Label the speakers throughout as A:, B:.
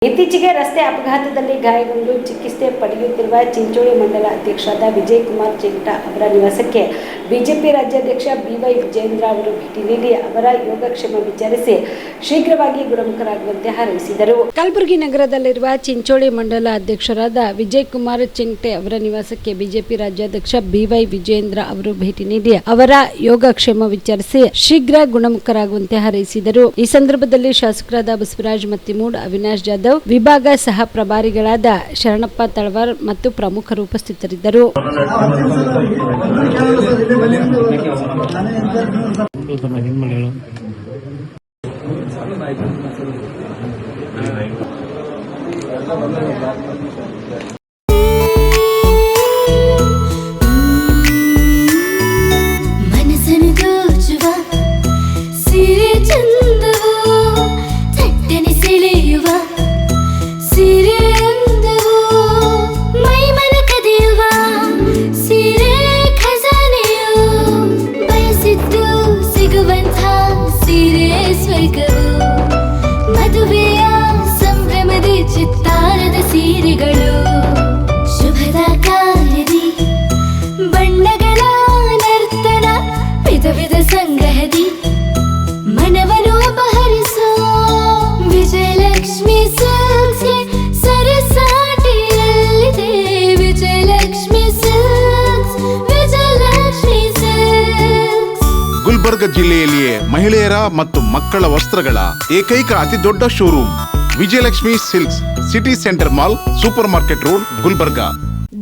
A: ಇತ್ತೀಚೆಗೆ ರಸ್ತೆ ಅಪಘಾತದಲ್ಲಿ ಗಾಯಗೊಂಡು ಚಿಕಿತ್ಸೆ ಪಡೆಯುತ್ತಿರುವ ಚಿಂಚೋಳಿ ಮಂಡಲ ಅಧ್ಯಕ್ಷರಾದ ವಿಜಯಕುಮಾರ್ ಚಿಂಗ್ಟಾ ಅವರ ನಿವಾಸಕ್ಕೆ ಬಿಜೆಪಿ ರಾಜ್ಯಾಧ್ಯಕ್ಷ ಬಿವೈ ವಿಜೇಂದ್ರ ಅವರು ಭೇಟಿ ನೀಡಿ ಅವರ ಯೋಗಕ್ಷೇಮ ವಿಚಾರಿಸಿ ಶೀಘ್ರವಾಗಿ ಗುಣಮುಖರಾಗುವಂತೆ ಹಾರೈಸಿದರು. ಕಲಬುರಗಿ ನಗರದಲ್ಲಿರುವ ಚಿಂಚೋಳಿ ಮಂಡಲ ಅಧ್ಯಕ್ಷರಾದ ವಿಜಯಕುಮಾರ್ ಚಿಂಗ್ಟಾ ಅವರ ನಿವಾಸಕ್ಕೆ ಬಿಜೆಪಿ ರಾಜ್ಯಾಧ್ಯಕ್ಷ ಬಿವೈ ವಿಜೇಂದ್ರ ಅವರು ಭೇಟಿ ನೀಡಿ ಅವರ ಯೋಗಕ್ಷೇಮ ವಿಚಾರಿಸಿ ಶೀಘ್ರ ಗುಣಮುಖರಾಗುವಂತೆ ಹಾರೈಸಿದರು. ಈ ಸಂದರ್ಭದಲ್ಲಿ ಶಾಸಕರಾದ ಬಸವರಾಜ ಮತ್ತಿಮೂಡ್, ಅವಿನಾಶ್ ಜಾಧವ್, ವಿಭಾಗ ಸಹ ಪ್ರಭಾರಿಗಳಾದ ಶರಣಪ್ಪ ತಳವಾರ್ ಮತ್ತು ಪ್ರಮುಖರು ಉಪಸ್ಥಿತರಿದ್ದರು.
B: ಮದುವೆಯ ಸಂಭ್ರಮದಿ ಚಿತ್ತಾರದ ಸೀರೆಗಳು, ಶುಭದ ಕಾರ್ಯದಿ ಬಣ್ಣಗಳ ನರ್ತನ, ವಿಧ ವಿಧ ಸಂಗ್ರಹದಿ ಮನವನ್ನು ಅಪಹರಿಸೋ ವಿಜಯಲಕ್ಷ್ಮಿ ಸಿಲ್ಕ್ಸ್ಗೆ ಸರಸಾಟಿಯಲ್ಲಿದೆ. Vijayalakshmi Silks, Vijayalakshmi Silks.
C: ಗುಲ್ಬರ್ಗ ಜಿಲ್ಲೆಯಲ್ಲಿಯೇ ಮಹಿಳೆಯರ ಮತ್ತು ಮಕ್ಕಳ ವಸ್ತ್ರಗಳ ಏಕೈಕ ಅತಿ ದೊಡ್ಡ showroom Vijayalakshmi Silks, City Centre Mall, Super Market Road, Gulbarga.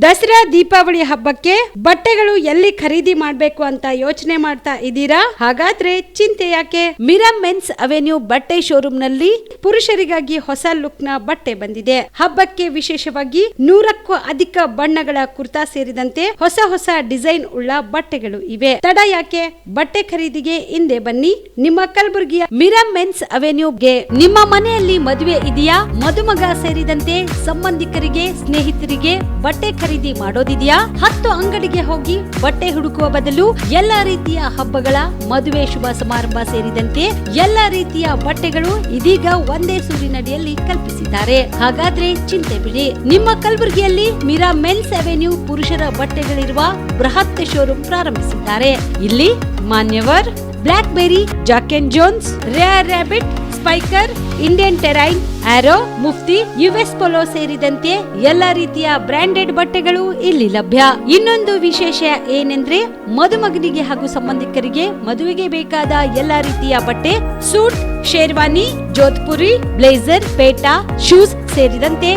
A: Dasara Deepavali ಹಬ್ಬಕ್ಕೆ ಬಟ್ಟೆಗಳು ಎಲ್ಲಿ ಖರೀದಿ ಮಾಡಬೇಕು ಅಂತ ಯೋಚನೆ ಮಾಡ್ತಾ ಇದ್ದೀರಾ? ಹಾಗಾದ್ರೆ ಚಿಂತೆ ಯಾಕೆ? ಮಿರಾ ಮೆನ್ಸ್ ಅವೆನ್ಯೂ ಬಟ್ಟೆ ಶೋರೂಮ್ ನಲ್ಲಿ ಪುರುಷರಿಗಾಗಿ ಹೊಸ ಲುಕ್ ನ ಬಟ್ಟೆ ಬಂದಿದೆ. ಹಬ್ಬಕ್ಕೆ ವಿಶೇಷವಾಗಿ 100ಕ್ಕೂ ಅಧಿಕ ಬಣ್ಣಗಳ ಕುರ್ತಾ ಸೇರಿದಂತೆ ಹೊಸ ಹೊಸ ಡಿಸೈನ್ ಉಳ್ಳ ಬಟ್ಟೆಗಳು ಇವೆ. ತಡ ಯಾಕೆ? ಬಟ್ಟೆ ಖರೀದಿಗೆ ಹಿಂದೆ ಬನ್ನಿ. ನಿಮ್ಮ ಕಲಬುರಗಿಯ ಮಿರಾ ಮೆನ್ಸ್ ಅವೆನ್ಯೂಗೆ. ನಿಮ್ಮ ಮನೆಯಲ್ಲಿ ಮದುವೆ ಇದೆಯಾ? ಮದುಮಗ ಸೇರಿದಂತೆ ಸಂಬಂಧಿಕರಿಗೆ, ಸ್ನೇಹಿತರಿಗೆ ಬಟ್ಟೆ ಖರೀದಿ ಮಾಡೋದಿದೆಯಾ? 10 ಅಂಗಡಿಗೆ ಹೋಗಿ ಬಟ್ಟೆ ಹುಡುಕುವ ಬದಲು ಎಲ್ಲಾ ರೀತಿಯ ಹಬ್ಬಗಳ, ಮದುವೆ, ಶುಭ ಸಮಾರಂಭ ಸೇರಿದಂತೆ ಎಲ್ಲಾ ರೀತಿಯ ಬಟ್ಟೆಗಳು ಇದೀಗ ಒಂದೇ ಸೂರಿನಡಿಯಲ್ಲಿ ಕಲ್ಪಿಸಿದ್ದಾರೆ. ಹಾಗಾದ್ರೆ ಚಿಂತೆ ಬಿಡಿ. ನಿಮ್ಮ ಕಲಬುರಗಿಯಲ್ಲಿ ಮಿರಾ ಮೆನ್ಸ್ ಅವೆನ್ಯೂ ಪುರುಷರ ಬಟ್ಟೆಗಳಿರುವ ಬೃಹತ್ ಶೋರೂಮ್ ಪ್ರಾರಂಭಿಸಿದ್ದಾರೆ. ಇಲ್ಲಿ Manyavar, Blackberrys, Jack and Jones, Rare Rabbit, Spykar, Indian Terrain, Arrow, Mufti, US Polo ಸೇರಿದಂತೆ ಎಲ್ಲಾ ರೀತಿಯ ಬ್ರಾಂಡೆಡ್ ಬಟ್ಟೆಗಳು ಇಲ್ಲಿ ಲಭ್ಯ. ಇನ್ನೊಂದು ವಿಶೇಷ ಏನೆಂದ್ರೆ ಮದುಮಗನಿಗೆ ಹಾಗೂ ಸಂಬಂಧಿಕರಿಗೆ ಮದುವೆಗೆ ಬೇಕಾದ ಎಲ್ಲಾ ರೀತಿಯ ಬಟ್ಟೆ, ಸೂಟ್, ಶೇರ್ವಾನಿ, ಜೋಧ್ಪುರಿ, ಬ್ಲೇಸರ್, ಪೇಟಾ, ಶೂಸ್ ಸೇರಿದಂತೆ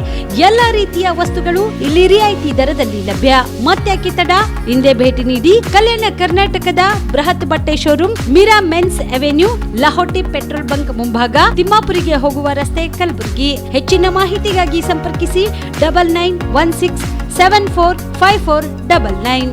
A: ಎಲ್ಲಾ ರೀತಿಯ ವಸ್ತುಗಳು ಇಲ್ಲಿ ರಿಯಾಯಿತಿ ದರದಲ್ಲಿ ಲಭ್ಯ. ಮತ್ತ್ಯಾಕೆ ತಡ? ಹಿಂದೆ ಭೇಟಿ ನೀಡಿ. ಕಲ್ಯಾಣ ಕರ್ನಾಟಕದ ಬೃಹತ್ ಬಟ್ಟೆ showroom Mira men's avenue, Lahoti petrol bunk ಮುಂಭಾಗ, ತಿಮ್ಮಾಪುರಿಗೆ ಹೋಗುವ ರಸ್ತೆ, ಕಲಬುರಗಿ. ಹೆಚ್ಚಿನ ಮಾಹಿತಿಗಾಗಿ ಸಂಪರ್ಕಿಸಿ 9916745499.